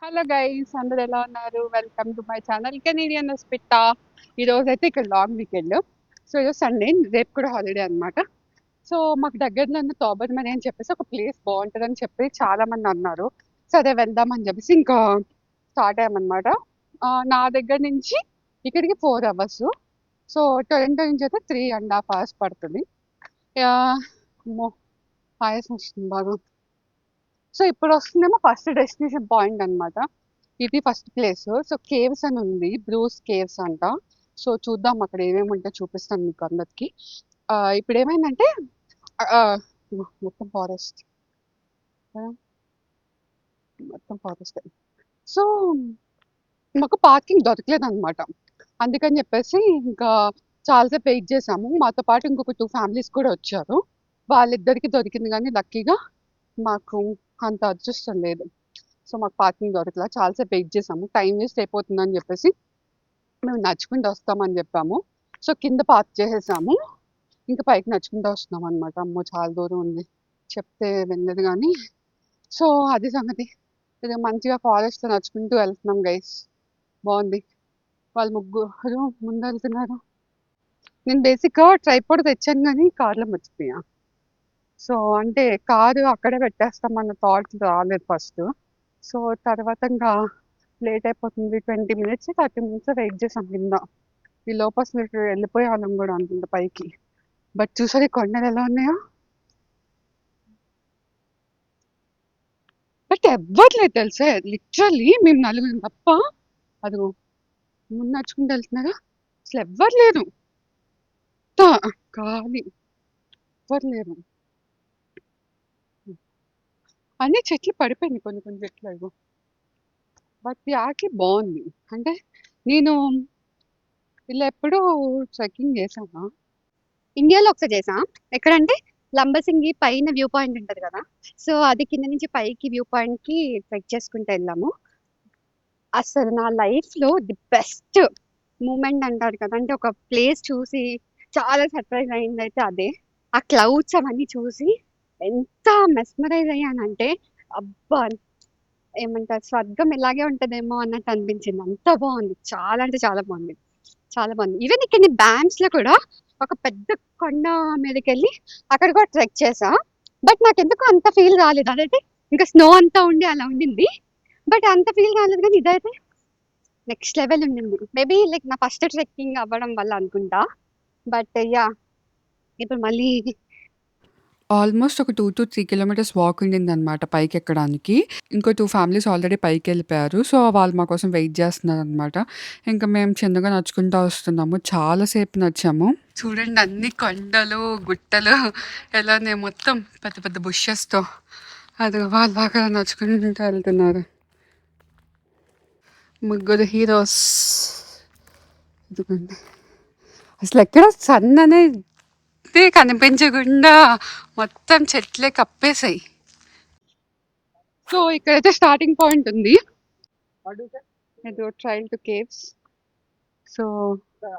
Hello guys, అందరు ఎలా ఉన్నారు? Welcome to my channel Canadian Pitta. ఈ రోజు అయితే ఇక్కడ లాంగ్ వీకెండ్. సో ఈరోజు సండే, రేపు కూడా హాలిడే అన్నమాట. సో మాకు దగ్గరలో ఉన్న తోబర్మని అని చెప్పేసి ఒక ప్లేస్ బాగుంటుందని చెప్పి చాలా మంది అన్నారు. సరే వెళ్దామని చెప్పేసి ఇంకా స్టార్ట్ అయ్యామన్నమాట. నా దగ్గర నుంచి ఇక్కడికి 4 hours. సో టొరంటో నుంచి అయితే 3.5 hours పడుతుంది. ఆ, అమ్మో, ఆయాసం వస్తుంది బాగా. సో ఇప్పుడు వస్తుందేమో ఫస్ట్ డెస్టినేషన్ పాయింట్ అన్నమాట. ఇది ఫస్ట్ ప్లేస్. సో కేవ్స్ అని ఉంది, బ్రూస్ కేవ్స్ అంట. సో చూద్దాం అక్కడ ఏమేమి ఉంటాయో చూపిస్తాను మీకు అందరికి. ఇప్పుడు ఏమైందంటే ఆ, మొత్తం ఫారెస్ట్, మొత్తం ఫారెస్ట్. సో మాకు పార్కింగ్ దొరకలేదు అనమాట. అందుకని చెప్పేసి ఇంకా చాలాసేపు వెయిట్ చేసాము. మాతో పాటు ఇంకొక 2 families కూడా వచ్చారు. వాళ్ళిద్దరికి దొరికింది కానీ లక్కీగా మాకు అంత అదృష్టం లేదు. సో మాకు పార్కింగ్ దొరకలా, చాలాసేపు వెయిట్ చేసాము. టైం వేస్ట్ అయిపోతుందని చెప్పేసి మేము నడుచుకుంటూ వస్తామని చెప్పాము. సో కింద పార్క్ చేసేసాము, ఇంకా పైకి నడుచుకుంటూ వస్తున్నాం అనమాట. అమ్మో చాలా దూరం ఉంది, చెప్తే వెళ్ళదు కానీ. సో అది సంగతి. ఇది మంచిగా ఫారెస్ట్లో నడుచుకుంటూ వెళ్తున్నాం గైస్. బాగుంది. వాళ్ళు ముగ్గురు ముందు వెళ్తున్నారు. నేను బేసిక్గా ట్రైపాడ్ తెచ్చాను కానీ కార్లో మర్చిపోయా. సో అంటే కారు అక్కడే పెట్టేస్తామన్న థాట్ రాలేదు ఫస్ట్. సో తర్వాత ఇంకా లేట్ అయిపోతుంది. 20 minutes 30 minutes వెయిట్ చేసాం కింద. ఈ లోపు అసలు వెళ్ళిపోయే వాళ్ళం కూడా అనుకుంటా పైకి. బట్ చూసారు ఈ కొండలు ఎలా ఉన్నాయో. బట్ ఎవ్వరు లేదు తెలుసా, లిటరల్లీ మేము నలుగురం తప్ప. అదిగో ముందు నడుచుకుంటూ వెళ్తున్నారా, అసలు ఎవ్వరు లేరు. ఖాళీ, ఎవ్వరు లేరు. అన్ని చెట్లు పడిపోయినాయి, కొన్ని కొన్ని చెట్లు అవి. బట్ యాకి బాగుంది. అంటే నేను ఇలా ఎప్పుడూ ట్రెక్కింగ్ చేశానా, ఇండియాలో ఒకసారి చేసా. ఎక్కడంటే లంబసింగి పైన వ్యూ పాయింట్ ఉంటది కదా, సో అది కింద నుంచి పైకి వ్యూ పాయింట్ కి ట్రెక్ చేసుకుంటూ వెళ్ళాము. అసలు నా లైఫ్ లో ది బెస్ట్ మూమెంట్ అంటారు కదా, అంటే ఒక ప్లేస్ చూసి చాలా సర్ప్రైజ్ అయింది అయితే అదే. ఆ క్లౌడ్స్ అవన్నీ చూసి ఎంత మెస్మరైజ్ అయ్యానంటే, అబ్బా ఏమంటారు, స్వర్గం ఇలాగే ఉంటదేమో అన్నట్టు అనిపించింది. అంత బాగుంది, చాలా అంటే చాలా బాగుంది, చాలా బాగుంది. ఈవెన్ ఇక్కడ బ్యాంక్స్ లో కూడా ఒక పెద్ద కొండ మీదకి వెళ్ళి అక్కడ కూడా ట్రెక్ చేసా. బట్ నాకు ఎందుకు అంత ఫీల్ రాలేదు. అదైతే ఇంకా స్నో అంతా ఉండి అలా ఉండింది, బట్ అంత ఫీల్ రాలేదు. కానీ ఇదైతే నెక్స్ట్ లెవెల్ ఉండింది. మేబీ లైక్ నా ఫస్ట్ ట్రెక్కింగ్ అవ్వడం వల్ల అనుకుంటా. బట్ యా, ఇప్పుడు మళ్ళీ ఆల్మోస్ట్ ఒక 2-3 kilometers వాక్ ఉండిందనమాట పైకెక్కడానికి. ఇంకో 2 ఫ్యామిలీస్ ఆల్రెడీ పైకెళ్ళిపోయారు. సో, వాళ్ళు మా కోసం వెయిట్ చేస్తున్నారనమాట. ఇంకా మేము చిన్నగా నడుచుకుంటా వస్తున్నాము. చాలా సేపు నడిచాము. చూడండి అన్ని కొండలు, గుట్టలు ఎలా ఉన్నాయి, మొత్తం పెద్ద పెద్ద బుషెస్‌తో. అది వాళ్ళు అక్కడ నడుచుకుంటూ వెళ్తున్నారు. ముగ్గురు హీరోస్. ఇదిగోండి. అసలెక్కడ సన్ అనేది కనిపించకుండా మొత్తం చెట్లే కప్పేసాయి. సో ఇక్కడైతే స్టార్టింగ్ పాయింట్ ఉంది. ఏదో trail to caves. So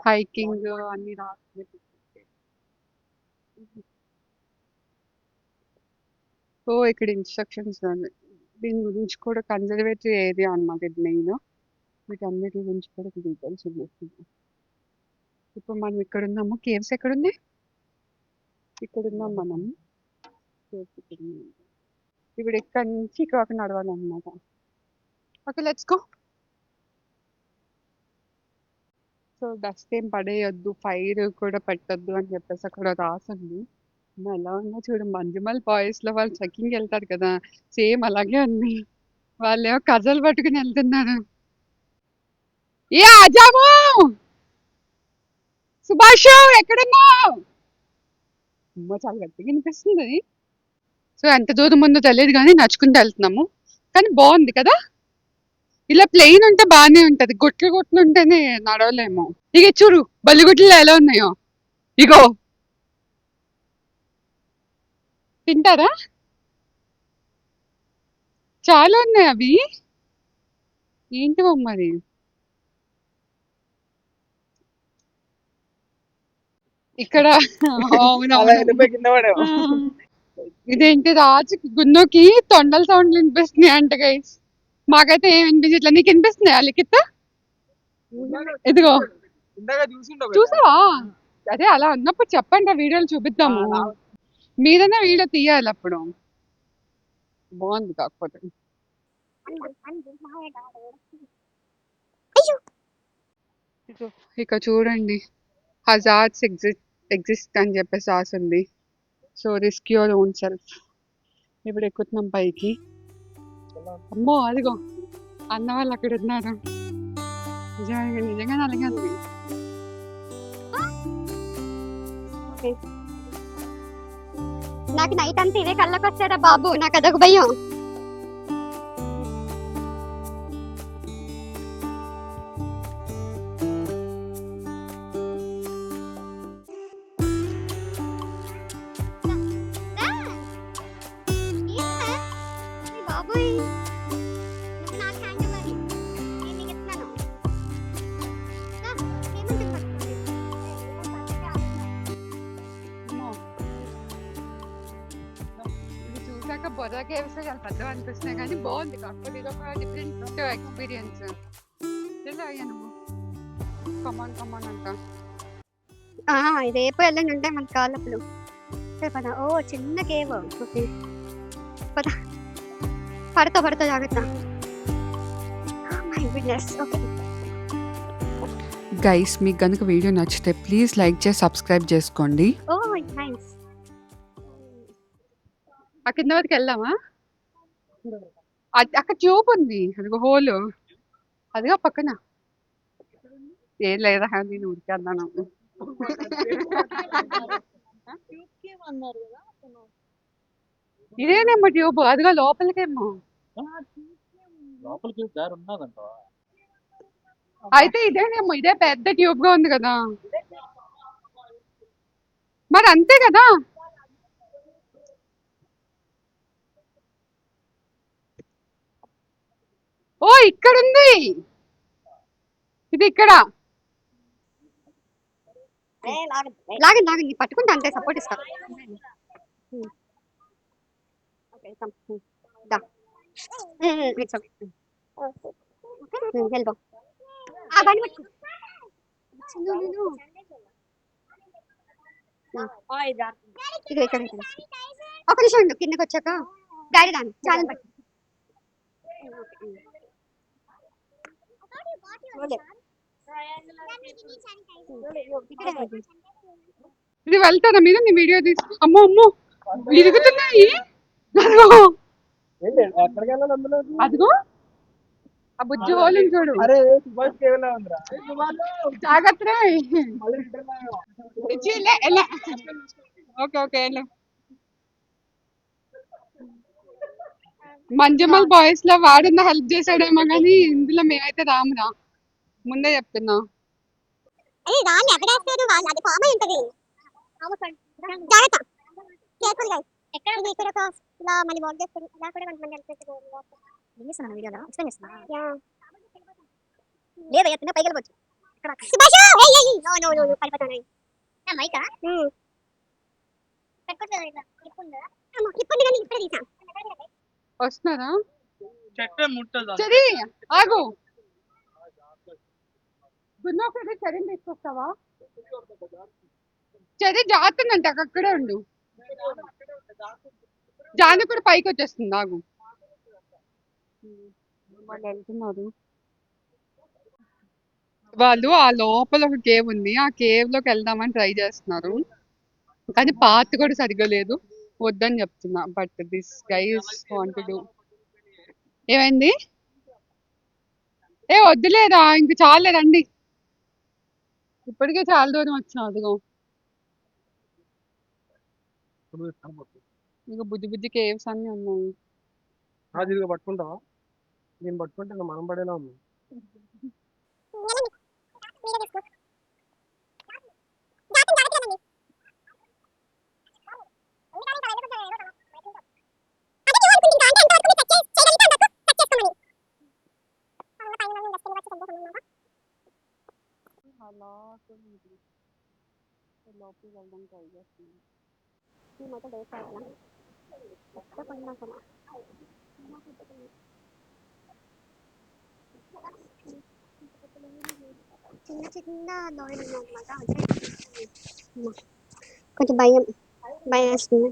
hiking అన్ని రాస్తుంది. సో ఇక్కడ ఇన్స్ట్రక్షన్స్ దీని గురించి కూడా కన్జర్వేటరీ ఏరియా అన్నమాట ఇది మెయిన్. వీటన్నిటి గురించి కూడా డీటెయిల్స్ ఉంది. ఇప్పుడు మనం ఇక్కడ ఉన్నాము. కేవ్స్ ఎక్కడుంది? ఇక్కడ ఉన్నాం మనం. కేవ్స్ ఇక్కడ ఉన్నాయి. ఇప్పుడు ఇక్కడ నుంచి ఇక్కడ నడవాలన్నమాట. Okay, let's go. So dust ఏం పడేయొద్దు, ఫైర్ కూడా పెట్టొద్దు అని చెప్పేసి అక్కడ రాసింది. ఎలా ఉన్నా చూడు, మంజుమల్ బాయ్స్ లో వాళ్ళు ట్రెక్కింగ్ వెళ్తారు కదా, సేమ్ అలాగే ఉంది. వాళ్ళేమో కజలు పట్టుకుని వెళ్తున్నారు. ఏ ఆజాము, సుభాష్ ఎక్కడున్నావు? అమ్మ చాలా గట్టిగా వినిపిస్తుంది. సో ఎంత దూరం ఉందో తెలియదు కానీ నడుచుకుంటూ వెళ్తున్నాము. కానీ బాగుంది కదా. ఇలా ప్లెయిన్ ఉంటే బాగానే ఉంటది, గుట్లు గుట్లు ఉంటేనే నడవలేము. ఇక చూడు బల్లిగుట్లు ఎలా ఉన్నాయో. ఇగో తింటారా, చాలా ఉన్నాయి అవి. ఏంటివో మరి. ఇక్కడ అవునవును. ఇదేంటి రాజు గున్నుకి తొండల సౌండ్లు వినిపిస్తున్నాయి అంట గైస్. మాకైతే ఏం వినిపించట్లే. నీకు వినిపిస్తున్నాయా లిఖిత్? ఇదిగో చూసావా? అదే అలా ఉన్నప్పుడు చెప్పండి, వీడియోలు చూపిద్దాము. మీదనే వీడియో తీయాలి అప్పుడు. బాగుంది కాకపోతే. ఇక చూడండి, హజార్డ్స్ ఎగ్జిస్ట్ అని చెప్పేసి రాసింది. So risk your own self. ఇప్పుడు ఎక్కుతున్నాం పైకి. అమ్మో అదిగో అన్న వాళ్ళు అక్కడ ఉన్నారు. నిజంగా అలాగే ఉంది. నాకు నైట్ అంతా ఇదే కళ్ళకి వచ్చాడా బాబు, నాకు అదొక భయం. చూసాక బొర్రా కేవ్స్ చాలా పెద్దగా అనిపిస్తున్నాయి కానీ బాగుంది. కాకపోతే ఇది ఒక డిఫరెంట్ ఎక్స్పీరియన్స్. అయ్యాను కమాన్ కమాన్ అంట. రేపు వెళ్ళండి ఉంటాయి మన కాళ్ళప్పుడు. పద. ఓ చిన్న కేవ్. ఓకే పద. పడతా జాగ్రత్త. My goodness. ఓకే గైస్, మీకు కనుక వీడియో నచ్చితే ప్లీజ్ లైక్ చేసి సబ్స్క్రైబ్ చేసుకోండి. ఓ నైస్. ఆ కింద వరకు వెళ్దామా? అక్కడ ట్యూబ్ ఉంది, అదిగో హోల్, అదిగో పక్కన. ఏం లేదా నేను ఉడికేద్దాను. ఇదేనేమో ట్యూబ్, అదిగో లోపలికేమో. అయితే ఇదేనేమో, ఇదే పెద్ద ట్యూబ్ గా ఉంది కదా. మరి అంతే కదా. ఓ ఇక్కడ ఉంది, ఇది ఇక్కడ. లాగండి పట్టుకుంటా అంతే, సపోర్ట్ ఇస్తా. వెళ్ళిపో. బండి పట్టుకో. ఇక్కడ ఒక నిమిషం ఉండు, కిందకి వచ్చాక డాడీ దాన్ని చాలా పట్టు. ఇది వెళ్తారా మీరు? నీ వీడియో తీసి. అమ్మో అమ్మో ఇరుగుతున్నాయి. అదిగో ఆ బుజ్జి హోలిని చూడు. జాగ్రత్త. Okay okay. మంజమల్ బాయ్స్ లో వాడున్న హెల్ప్ చేసాడేమో కానీ ఇందులో మేమైతే రామురా, ముందే చెప్తున్నా. వస్తున్నారా? సరే ఆగు. గున్నోకి చర్యలు తీసుకొస్తావా? చర్య జాతుందంట, అక్కడే ఉండు. జాను కూడా పైకి వచ్చేస్తుంది, ఆగు. వాళ్ళు వెళ్తున్నారు. వాళ్ళు ఆ లోపల ఒక కేవ్ ఉంది, ఆ కేవ్ లోకి వెళ్దామని ట్రై చేస్తున్నారు కానీ పాత్ కూడా సరిగ్గా లేదు, వద్దని చెప్తున్నా. But this guys want to do. ఏమైంది? ఏ వద్దులేరా, ఇంక చాలే రండి. ఇప్పటికే చాలా దూరం వచ్చాం. అదిగో ఇంకా బుద్ధి బుద్ధి కేవ్స్ అన్ని ఉన్నాయి. పట్టుకుంటావా? నేను పట్టుకుంటే మనం పడేలా ఉంది. లోపలికి వెళ్దాం ట్రై చేస్తున్నాం. చిన్న చిన్న దోయలు అనమాట. కొంచెం భయం వేస్తుంది.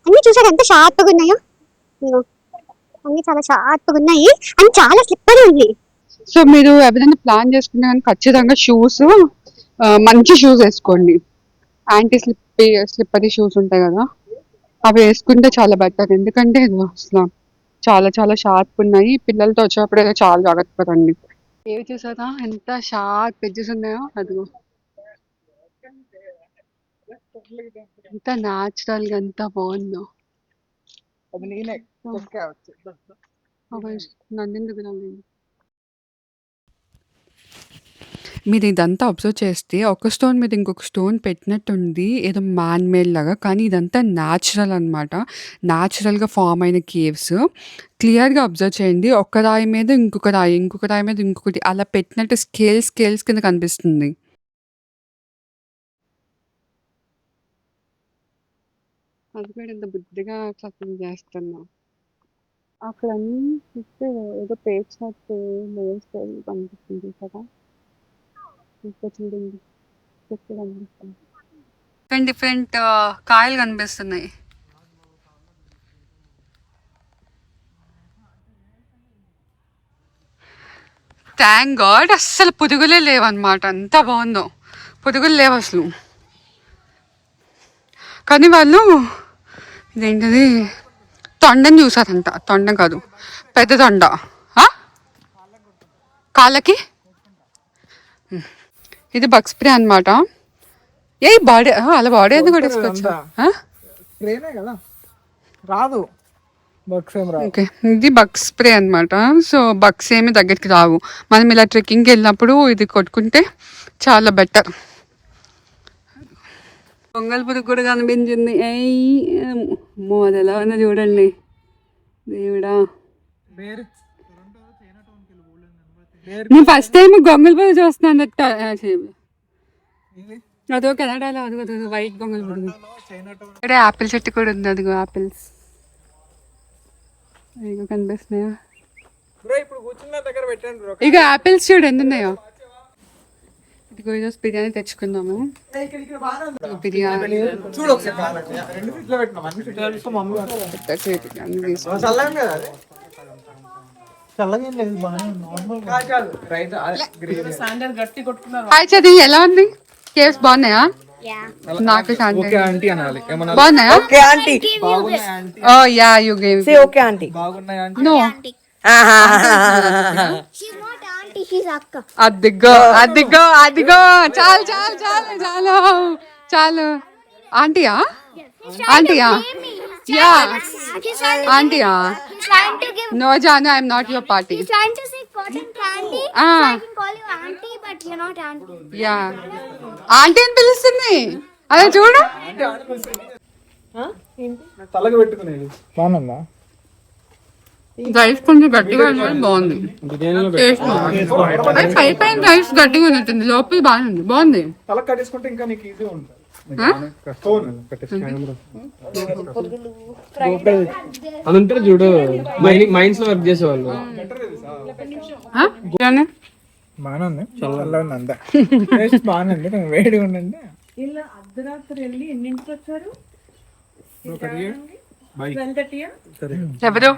అన్ని చూసాక ఎంత షార్ప్గా ఉన్నాయో. ఇదిగో, అన్ని చాలా షార్ప్గా ఉన్నాయి అండ్ చాలా స్లిప్పరీ ఉంది. సో మీరు ఎవరైనా ప్లాన్ చేసుకుంటే కనుక ఖచ్చితంగా షూస్ మంచి షూస్ వేసుకోండి. యాంటీ స్లిప్పరీ షూస్ ఉంటాయి కదా, అవి వేసుకుంటే చాలా బెటర్. ఎందుకంటే అసలు చాలా చాలా షార్ప్ ఉన్నాయి. పిల్లలతో వచ్చేటప్పుడు అయితే చాలా జాగ్రత్త పడండి. ఏవి చూసారా ఎంత షార్ప్ ఎడ్జెస్ ఉన్నాయో. అదిగో ఎంత న్యాచురల్ గా ఎంత బాగుందో. నందెందుకు నవ్వింది? మీరు ఇదంతా అబ్జర్వ్ చేస్తే ఒక స్టోన్ మీద ఇంకొక స్టోన్ పెట్టినట్టుంది, ఏదో మ్యాన్ మేడ్ లాగా. కానీ ఇదంతా న్యాచురల్ అనమాట. న్యాచురల్గా ఫామ్ అయిన కేవ్స్. క్లియర్గా అబ్జర్వ్ చేయండి. ఒక రాయి మీద ఇంకొక రాయి, ఇంకొక రాయి మీద ఇంకొకటి, అలా పెట్టినట్టు స్కేల్స్ కింద కనిపిస్తుంది. అది కూడా ఎంత బుద్ధిగా క్లబ్బింగ్ చేస్తున్నా. అక్కడ అన్ని చూస్తే ఏదో పేర్చినట్టు నేల్స్ కనిపిస్తుంది కదా. ఇంకా చూడండి చెట్టు కనిపిస్తుంది. డిఫరెంట్ కాయలు కనిపిస్తున్నాయి. థ్యాంక్ గాడ్ అస్సలు పురుగులే లేవన్నమాట. అంత బాగుందో, పురుగులు లేవు అసలు. కానీ వాళ్ళు ఇదేంటిది తొండని చూసారంట. తొండ కాదు, పెద్ద తొండ. కాళ్ళకి ఇది బగ్ స్ప్రే అనమాట. ఏ బాడీ అలా బాడీ ఎందుకు కొట్టేసుకోవచ్చు. రాదు. ఓకే, ఇది బగ్ స్ప్రే అనమాట. సో బగ్స్ ఏమి దగ్గరికి రావు. మనం ఇలా ట్రెక్కింగ్కి వెళ్ళినప్పుడు ఇది కొట్టుకుంటే చాలా బెటర్. పొంగల్ పురుగు కూడా కనిపించింది. అది ఎలా ఉన్నా చూడండి. దేవుడా, నేను ఫస్ట్ టైం గొంగల్ పురుగు చూస్తున్నాను. అదో కెనడాలో అది వైట్ గొంగల్ పురుగు. ఇక్కడ యాపిల్ చెట్టు కూడా ఉంది. అదిగో యాపిల్స్ ఇక కనిపిస్తున్నాయా? ఇక యాపిల్స్ చూడు ఎన్ని ఉన్నాయో. ఇదిగో ఈరోజు బిర్యానీ తెచ్చుకుందాము. బిర్యానీ హాయ్ చది, ఎలా ఉంది? కేవ్స్ బాగున్నాయా? నాకు బాగున్నాయా? ఓ యా యు గేవ్ నో. అదిగో అదిగో అదిగో, చాలు చాలు చాలు చాలు చాలు. ఆంటీయా? ఆంటీయా? Yeah ఆంటీయా? No Janu, I am not your party. He's trying to say cotton candy. So I can call you auntie, but you're not auntie. Yeah aunty అని పిలుస్తుంది. అదే చూడు. తలగా పెట్టుకునేది బాగుందా? రైస్ కొంచెం గట్టిగా ఉన్నది, బాగుంది. టేస్ట్ అది పై పైన రైస్ గట్టిగా ఉన్నట్టుంది, లోపల బాగానే ఉంది, బాగుంది. తల కట్టేసుకుంటే ఇంకా నీకు ఈజీ ఉంటుంది. అదంతా చూడు, మైన్స్ లో వర్క్ చేసేవాళ్ళు. బాగానే చల్లగా ఉంది, అంతా బాగానే వేడిగా ఉండండి. అర్ధరాత్రి వెళ్ళి ఎన్నింటికి వచ్చారు? ఎవరు?